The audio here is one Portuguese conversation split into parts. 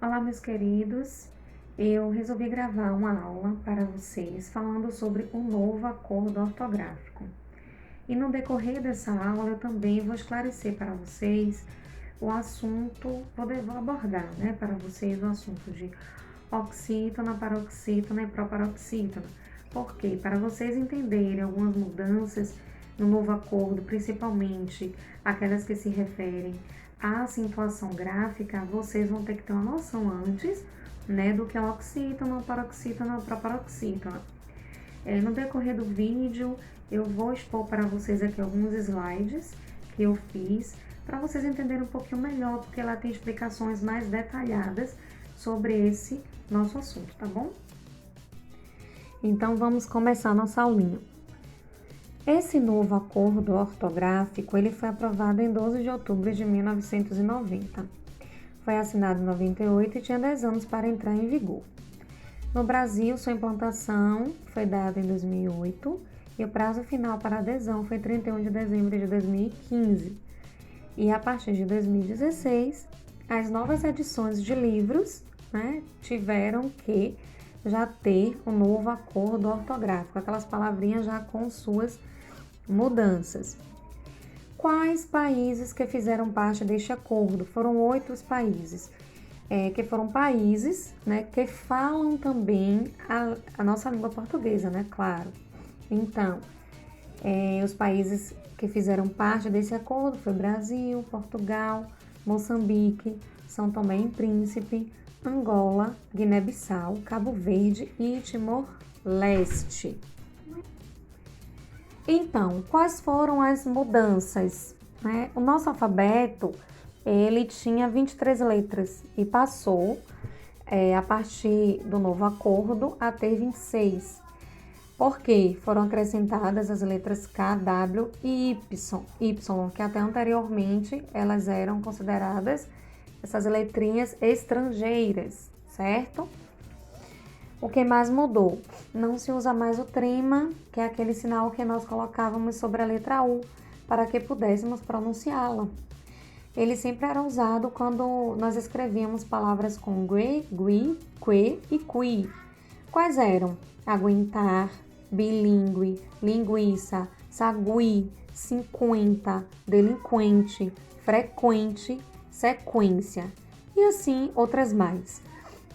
Olá, meus queridos. Eu resolvi gravar uma aula para vocês falando sobre o novo acordo ortográfico. E no decorrer dessa aula eu também vou esclarecer para vocês o assunto, vou abordar, para vocês o assunto de oxítona, paroxítona e proparoxítona. Por quê? Para vocês entenderem algumas mudanças no novo acordo, principalmente aquelas que se referem à acentuação gráfica, vocês vão ter que ter uma noção antes, do que é oxítona, paroxítona ou proparoxítona. No decorrer do vídeo, eu vou expor para vocês aqui alguns slides que eu fiz, para vocês entenderem um pouquinho melhor, porque lá tem explicações mais detalhadas sobre esse nosso assunto, tá bom? Então, vamos começar nossa aulinha. Esse novo acordo ortográfico, ele foi aprovado em 12 de outubro de 1990. Foi assinado em 98 e tinha 10 anos para entrar em vigor. No Brasil, sua implantação foi dada em 2008 e o prazo final para adesão foi 31 de dezembro de 2015. E a partir de 2016, as novas edições de livros, tiveram que já ter um novo acordo ortográfico, aquelas palavrinhas já com suas mudanças. Quais países que fizeram parte deste acordo? Foram 8 os países, que foram países, que falam também a nossa língua portuguesa, claro. Então, os países que fizeram parte desse acordo foi Brasil, Portugal, Moçambique, São Tomé e Príncipe, Angola, Guiné-Bissau, Cabo Verde e Timor-Leste. Então, quais foram as mudanças? O nosso alfabeto, ele tinha 23 letras e passou, a partir do novo acordo, a ter 26. Por quê? Foram acrescentadas as letras K, W e Y, que até anteriormente elas eram consideradas essas letrinhas estrangeiras, certo? O que mais mudou? Não se usa mais o trema, que é aquele sinal que nós colocávamos sobre a letra U, para que pudéssemos pronunciá-la. Ele sempre era usado quando nós escrevíamos palavras com gue, gui, que e qui. Quais eram? Aguentar, bilíngue, linguiça, sagui, 50, delinquente, frequente, sequência e assim outras mais.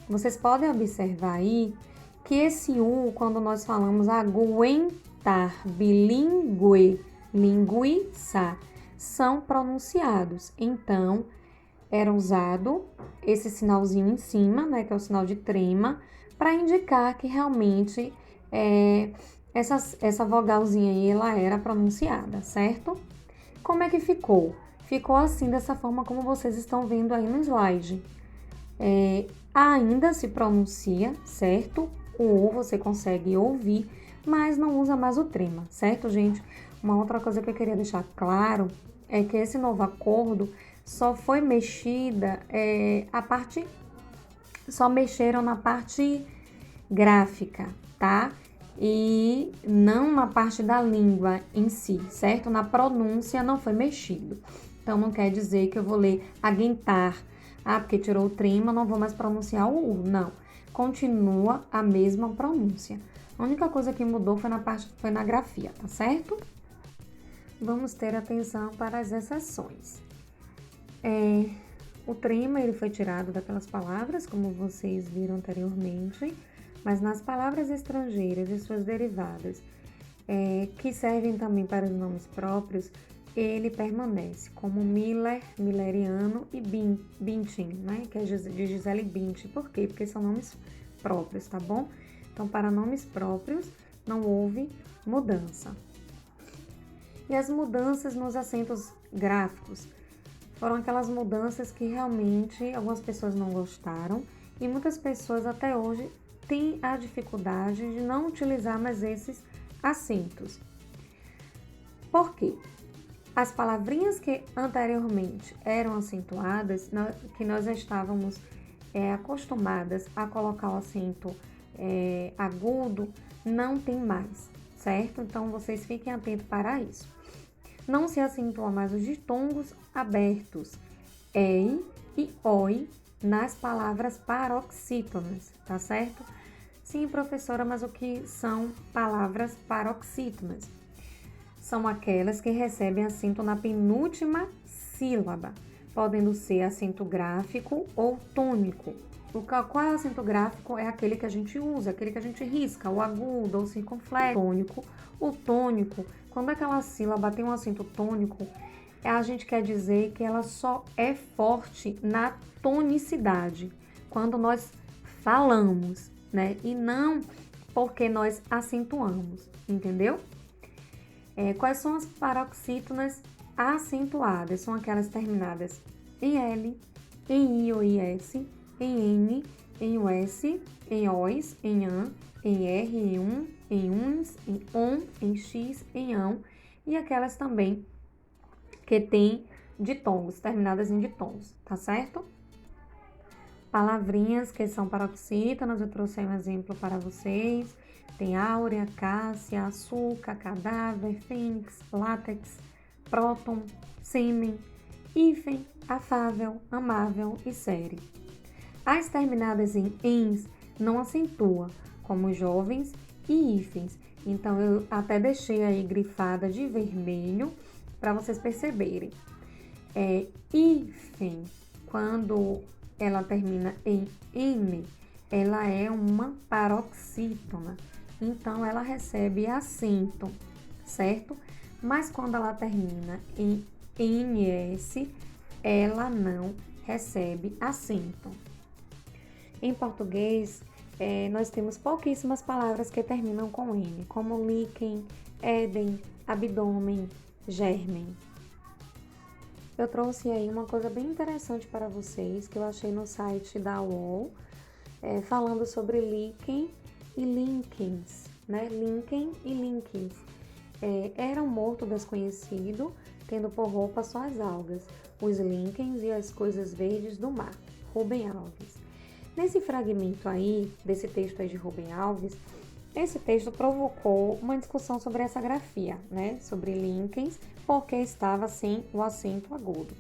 Vocês podem observar aí que esse U, quando nós falamos aguentar, bilíngue, linguiça, são pronunciados. Então, era usado esse sinalzinho em cima, que é o sinal de trema, para indicar que realmente essa vogalzinha aí, ela era pronunciada, certo? Como é que ficou? Ficou assim, dessa forma como vocês estão vendo aí no slide. Ainda se pronuncia, certo? O U você consegue ouvir, mas não usa mais o trema, certo, gente? Uma outra coisa que eu queria deixar claro é que esse novo acordo só foi mexida, só mexeram na parte gráfica, tá? E não na parte da língua em si, certo? Na pronúncia não foi mexido. Então, não quer dizer que eu vou ler aguentar. Porque tirou o trema, não vou mais pronunciar o U. Não. Continua a mesma pronúncia. A única coisa que mudou foi na grafia, tá certo? Vamos ter atenção para as exceções. O trema, ele foi tirado daquelas palavras, como vocês viram anteriormente, mas nas palavras estrangeiras e suas derivadas, que servem também para os nomes próprios, ele permanece como Miller, Milleriano e Bündchen, que é de Gisele Bündchen. Por quê? Porque são nomes próprios, tá bom? Então, para nomes próprios, não houve mudança. E as mudanças nos acentos gráficos foram aquelas mudanças que realmente algumas pessoas não gostaram e muitas pessoas até hoje têm a dificuldade de não utilizar mais esses acentos. Por quê? As palavrinhas que anteriormente eram acentuadas, que nós já estávamos acostumadas a colocar o acento agudo, não tem mais, certo? Então, vocês fiquem atentos para isso. Não se acentua mais os ditongos abertos, ei e oi, nas palavras paroxítonas, tá certo? Sim, professora, mas o que são palavras paroxítonas? São aquelas que recebem acento na penúltima sílaba, podendo ser acento gráfico ou tônico. Qual é o acento gráfico? É aquele que a gente usa, aquele que a gente risca, o agudo ou circunflexo. O tônico, quando aquela sílaba tem um acento tônico, a gente quer dizer que ela só é forte na tonicidade, quando nós falamos, né? E não porque nós acentuamos, entendeu? Quais são as paroxítonas acentuadas? São aquelas terminadas em L, em I ou IS, em N, em US, em OS, em AN, em R, em UNS, em ON, em X, em AN, e aquelas também que tem ditongos, terminadas em ditongos, tá certo? Palavrinhas que são paroxítonas, eu trouxe aí um exemplo para vocês. Tem áurea, cássia, açúcar, cadáver, fênix, látex, próton, sêmen, hífen, afável, amável e série. As terminadas em ens não acentua, como jovens e hífens. Então, eu até deixei aí grifada de vermelho para vocês perceberem. Hífen, quando ela termina em N, ela é uma paroxítona. Então, ela recebe acento, certo? Mas quando ela termina em NS, ela não recebe acento. Em português, nós temos pouquíssimas palavras que terminam com N, como líquen, éden, abdômen, germen. Eu trouxe aí uma coisa bem interessante para vocês, que eu achei no site da UOL, falando sobre líquen e líquens, né? Líquen e líquens. Era um morto desconhecido, tendo por roupa só as algas, os líquens e as coisas verdes do mar. Rubem Alves. Nesse fragmento aí, desse texto aí de Rubem Alves, esse texto provocou uma discussão sobre essa grafia, né? Sobre líquens, porque estava sem o acento agudo.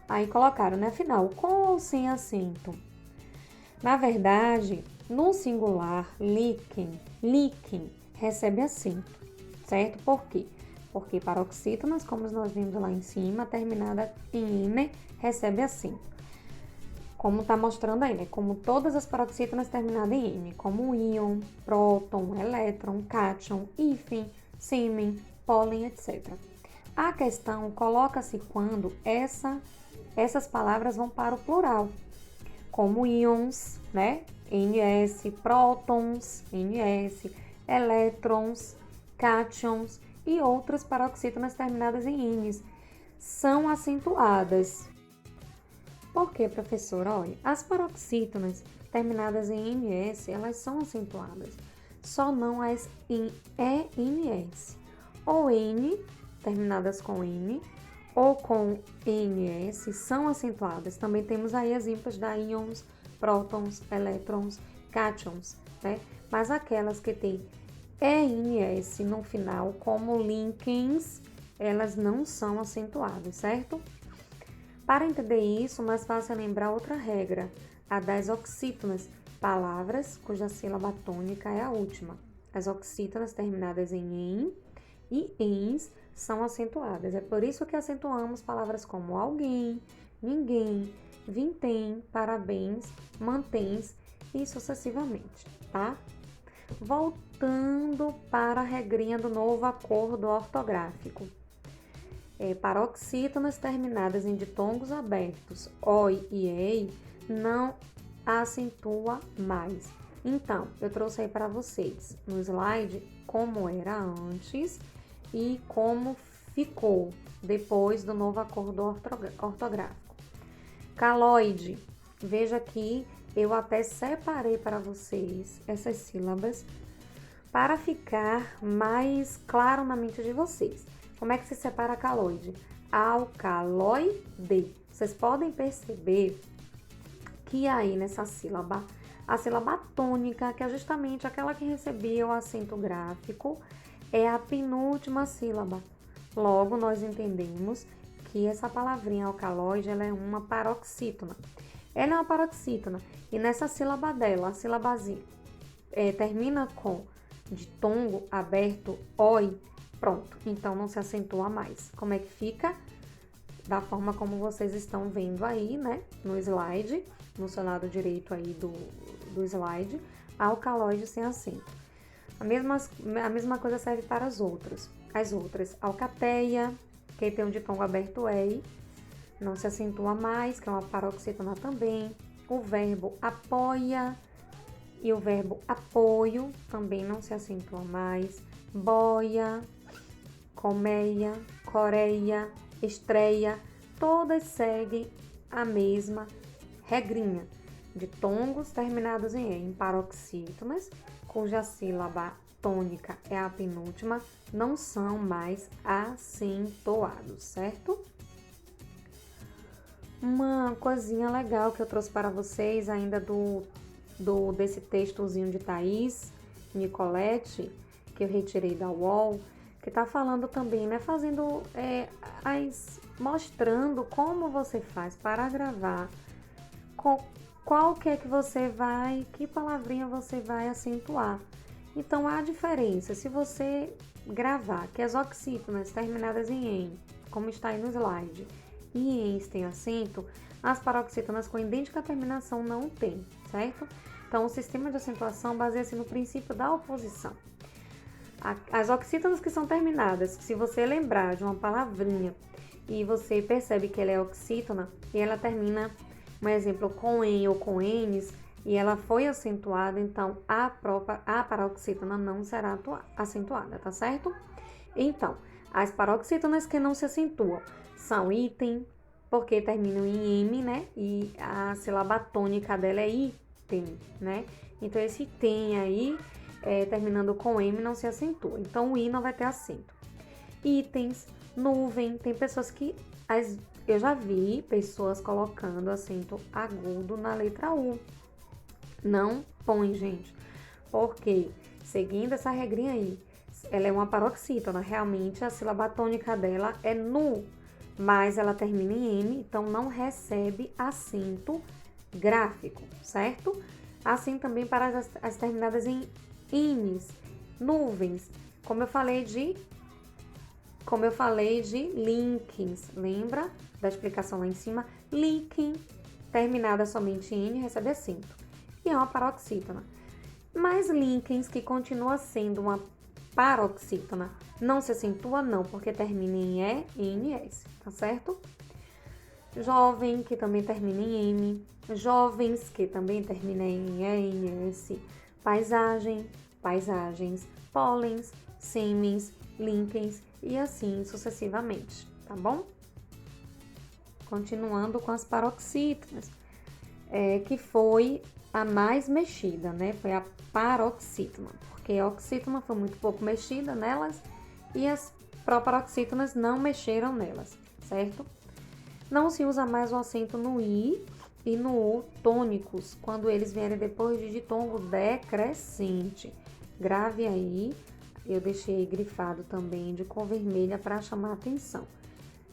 Aí colocaram, né? Afinal, com ou sem acento? Na verdade, no singular, líquen, recebe acento, certo? Por quê? Porque paroxítonas, como nós vimos lá em cima, terminada em ine, recebe acento. Como está mostrando aí, né? Como todas as paroxítonas terminadas em ine, como íon, próton, elétron, cátion, hífen, sêmen, pólen, etc. A questão coloca-se quando essas palavras vão para o plural, como íons, né? NS, prótons, NS, elétrons, cátions e outras paroxítonas terminadas em ines são acentuadas. Por quê, professora? Olha, as paroxítonas terminadas em NS, elas são acentuadas, só não as em ENS. Ou N, terminadas com N, ou com NS, são acentuadas. Também temos aí exemplos da íons, prótons, elétrons, cátions, né? Mas aquelas que têm ENS no final, como líquens, elas não são acentuadas, certo? Para entender isso, mais fácil é lembrar outra regra, a das oxítonas, palavras cuja sílaba tônica é a última. As oxítonas terminadas em en e ens são acentuadas. É por isso que acentuamos palavras como alguém, ninguém, vintém, parabéns, mantens e sucessivamente, tá? Voltando para a regrinha do novo acordo ortográfico. Paroxítonas terminadas em ditongos abertos, oi e ei, não acentua mais. Então, eu trouxe aí para vocês no slide como era antes e como ficou depois do novo acordo ortográfico. Caloide, veja aqui, eu até separei para vocês essas sílabas para ficar mais claro na mente de vocês. Como é que se separa a caloide? Alcaloide. Vocês podem perceber que aí nessa sílaba, a sílaba tônica, que é justamente aquela que recebia o acento gráfico, é a penúltima sílaba. Logo, nós entendemos que essa palavrinha alcaloide, ela é uma paroxítona. ela é uma paroxítona. E nessa sílaba dela, a sílabazinha, termina com ditongo aberto, oi, pronto. Então, não se acentua mais. Como é que fica? Da forma como vocês estão vendo aí, né? No slide, no seu lado direito aí do slide, alcaloide sem acento. A mesma coisa serve para as outras. As outras, alcateia, que tem um ditongo aberto ei, não se acentua mais, que é uma paroxítona também. O verbo apoia e o verbo apoio também não se acentua mais. Boia, colmeia, coreia, estreia, todas seguem a mesma regrinha. Ditongos terminados em paroxítonas, cuja sílaba tônica é a penúltima, não são mais acentuados, certo? Uma coisinha legal que eu trouxe para vocês ainda desse textozinho de Thaís Nicolete, que eu retirei da UOL, que tá falando também, né, mostrando como você faz para gravar, qual que é que palavrinha você vai acentuar. Então, há diferença. Se você gravar que as oxítonas terminadas em "en", como está aí no slide, e "ens" tem acento, as paroxítonas com idêntica terminação não tem, certo? Então, o sistema de acentuação baseia-se no princípio da oposição. As oxítonas que são terminadas, se você lembrar de uma palavrinha e você percebe que ela é oxítona e ela termina, um exemplo, com "en" ou com "enes", e ela foi acentuada, então a paroxítona não será acentuada, tá certo? Então, as paroxítonas que não se acentuam são item, porque terminam em "m", né? E a sílaba tônica dela é item, né? Então, esse "tem" aí, terminando com "m", não se acentua. Então, o "i" não vai ter acento. Itens, nuvem, tem pessoas que... Eu já vi pessoas colocando acento agudo na letra U. Não põe, gente, porque seguindo essa regrinha aí, ela é uma paroxítona, realmente a sílaba tônica dela é nu, mas ela termina em "m", então não recebe acento gráfico, certo? Assim também para as terminadas em "ines", nuvens, como eu falei de linkens, lembra da explicação lá em cima? Linking, terminada somente em "n", recebe acento. E é uma paroxítona. Mas linkens, que continua sendo uma paroxítona, não se acentua não, porque termina em "ens", tá certo? Jovem, que também termina em "m", jovens, que também termina em "ens", paisagem, paisagens, pólens, sêmens, linkens e assim sucessivamente, tá bom? Continuando com as paroxítonas, que foi a mais mexida, né? Foi a paroxítona, porque a oxítona foi muito pouco mexida nelas e as proparoxítonas não mexeram nelas, certo? Não se usa mais o acento no "i" e no "u" tônicos, quando eles vierem depois de ditongo decrescente. Grave aí, eu deixei grifado também de cor vermelha para chamar a atenção.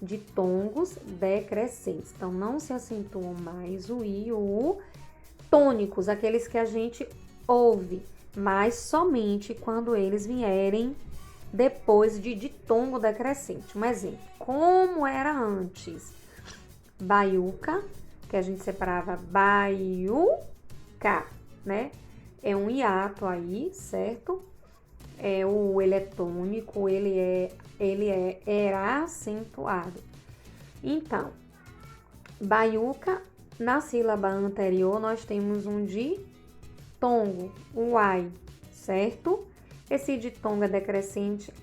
Ditongos decrescentes, então não se acentuam mais o "i" e o "u" tônicos, aqueles que a gente ouve, mas somente quando eles vierem depois de ditongo decrescente. Um exemplo, como era antes? Baiuca, que a gente separava baiuca, né? É um hiato aí, certo? Ele é tônico, era acentuado. Então, baiuca, na sílaba anterior, nós temos um ditongo, o ai, certo? Esse ditongo é decrescente,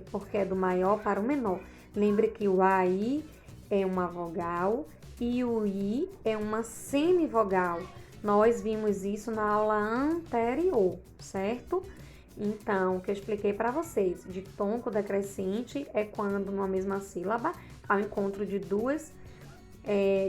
porque é do maior para o menor. Lembre que o ai é uma vogal e o i é uma semivogal. Nós vimos isso na aula anterior, certo? Então, o que eu expliquei para vocês, ditongo decrescente é quando numa mesma sílaba, ao encontro de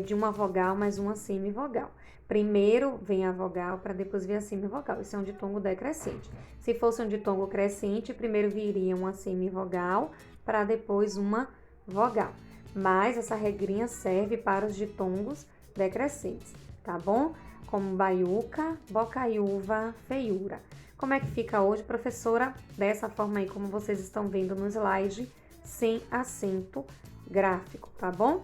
de uma vogal mais uma semivogal. Primeiro vem a vogal para depois vir a semivogal. Isso é um ditongo decrescente. Se fosse um ditongo crescente, primeiro viria uma semivogal para depois uma vogal. Mas essa regrinha serve para os ditongos decrescentes. tá bom? Como baiuca, bocaiúva, feiura. Como é que fica hoje, professora? Dessa forma aí, como vocês estão vendo no slide, sem acento gráfico, tá bom?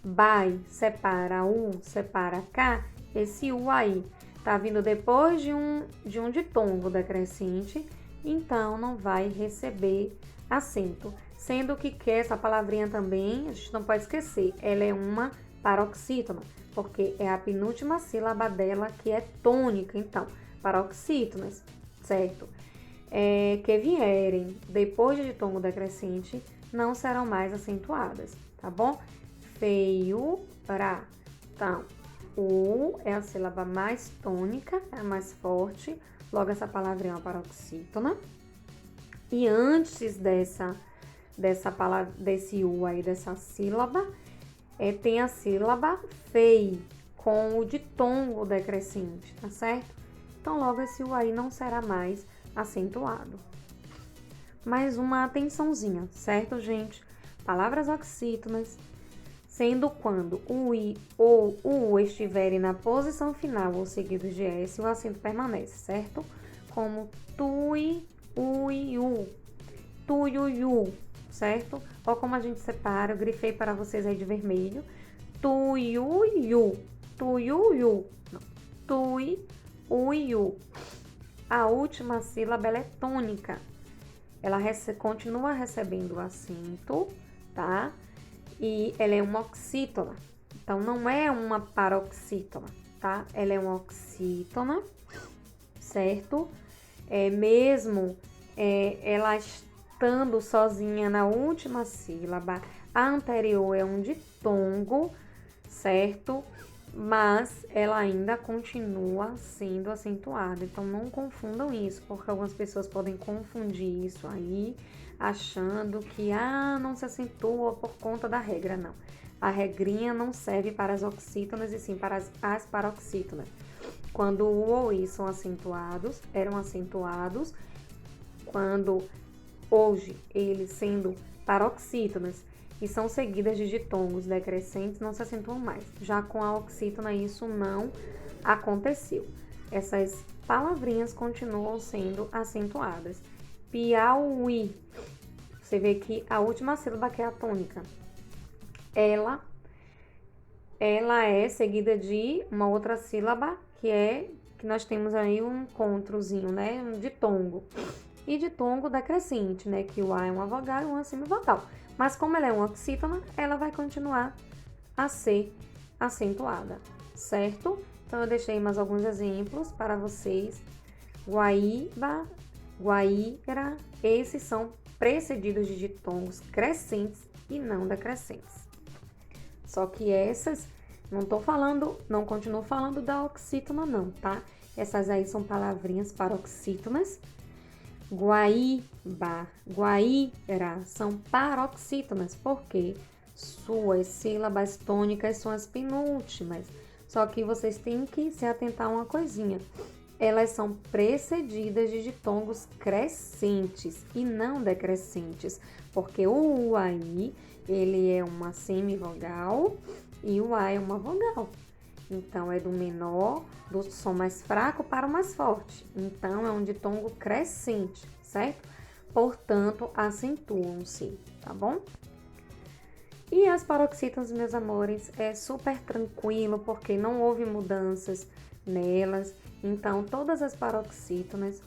Bai, separa U, separa K, esse U aí tá vindo depois de um ditongo decrescente, então não vai receber acento. Sendo que essa palavrinha também, a gente não pode esquecer, ela é uma paroxítona, porque é a penúltima sílaba dela que é tônica, então, paroxítonas, certo? Que vierem depois de ditongo decrescente não serão mais acentuadas, tá bom? Feiura. Então, U é a sílaba mais tônica, é a mais forte, logo essa palavra é uma paroxítona. E antes dessa palavra, desse U aí, dessa sílaba, tem a sílaba fei, com o ditongo decrescente, tá certo? Então, logo esse U aí não será mais acentuado. Mais uma atençãozinha, certo, gente? Palavras oxítonas, sendo quando o I ou o U estiverem na posição final ou seguidos de S, o acento permanece, certo? Como tui, ui, u, tuiuiu, certo? Ó como a gente separa, eu grifei para vocês aí de vermelho. Tuiuiu, tuiuiu, não, tui, uiu. A última sílaba ela é tônica. Ela continua recebendo o acento, tá? E ela é uma oxítona. Então, não é uma paroxítona, tá? Ela é uma oxítona, certo? Mesmo ela estando sozinha na última sílaba, a anterior é um ditongo, certo? Mas ela ainda continua sendo acentuada. Então, não confundam isso, porque algumas pessoas podem confundir isso aí, achando que, não se acentua por conta da regra, não. A regrinha não serve para as oxítonas, e sim para as paroxítonas. Quando o ou i são acentuados, eram acentuados, quando hoje eles sendo paroxítonas, e são seguidas de ditongos decrescentes, não se acentuam mais. Já com a oxítona, isso não aconteceu. Essas palavrinhas continuam sendo acentuadas. Piauí. Você vê que a última sílaba, que é a tônica, ela é seguida de uma outra sílaba, que nós temos aí um encontrozinho, né? Um ditongo. E ditongo decrescente, né? Que o A é uma vogal e o A é semivogal. Mas como ela é uma oxítona, ela vai continuar a ser acentuada, certo? Então, eu deixei mais alguns exemplos para vocês. Guaíba, guaíra, esses são precedidos de ditongos crescentes e não decrescentes. Só que essas, não continuo falando da oxítona não, tá? Essas aí são palavrinhas paroxítonas. Guaíba, guaíra são paroxítonas, porque suas sílabas tônicas são as penúltimas. Só que vocês têm que se atentar a uma coisinha. Elas são precedidas de ditongos crescentes e não decrescentes, porque o UAI, ele é uma semivogal e o A é uma vogal. Então, é do menor, do som mais fraco para o mais forte. Então, é um ditongo crescente, certo? Portanto, acentuam-se, tá bom? E as paroxítonas, meus amores, é super tranquilo, porque não houve mudanças nelas. Então, todas as paroxítonas,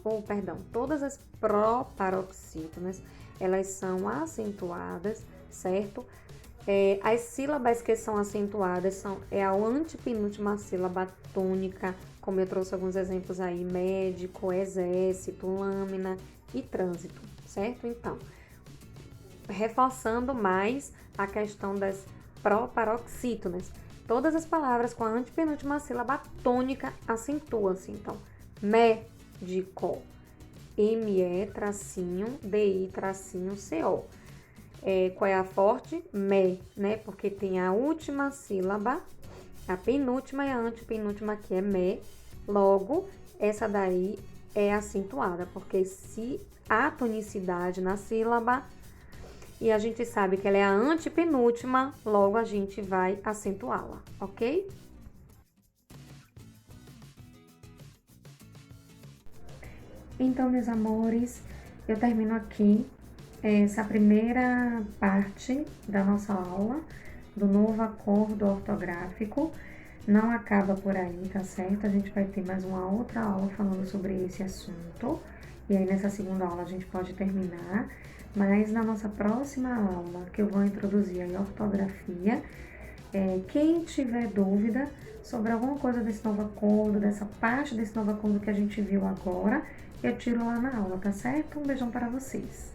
todas as proparoxítonas, elas são acentuadas, certo? As sílabas que são acentuadas é a antepenúltima sílaba tônica, como eu trouxe alguns exemplos aí, médico, exército, lâmina e trânsito, certo? Então, reforçando mais a questão das proparoxítonas, todas as palavras com a antepenúltima sílaba tônica acentuam-se. Então, médico, ME-DI-CO. Qual é a forte? Me, né? Porque tem a última sílaba, a penúltima e a antepenúltima, que é me. Logo, essa daí é acentuada, porque se há tonicidade na sílaba, e a gente sabe que ela é a antepenúltima, logo a gente vai acentuá-la, ok? Então, meus amores, eu termino aqui essa primeira parte da nossa aula do novo acordo ortográfico. Não acaba por aí, tá certo? A gente vai ter mais uma outra aula falando sobre esse assunto. E aí, nessa segunda aula, a gente pode terminar. Mas na nossa próxima aula, que eu vou introduzir a ortografia, quem tiver dúvida sobre alguma coisa desse novo acordo, dessa parte desse novo acordo que a gente viu agora, eu tiro lá na aula, tá certo? Um beijão para vocês.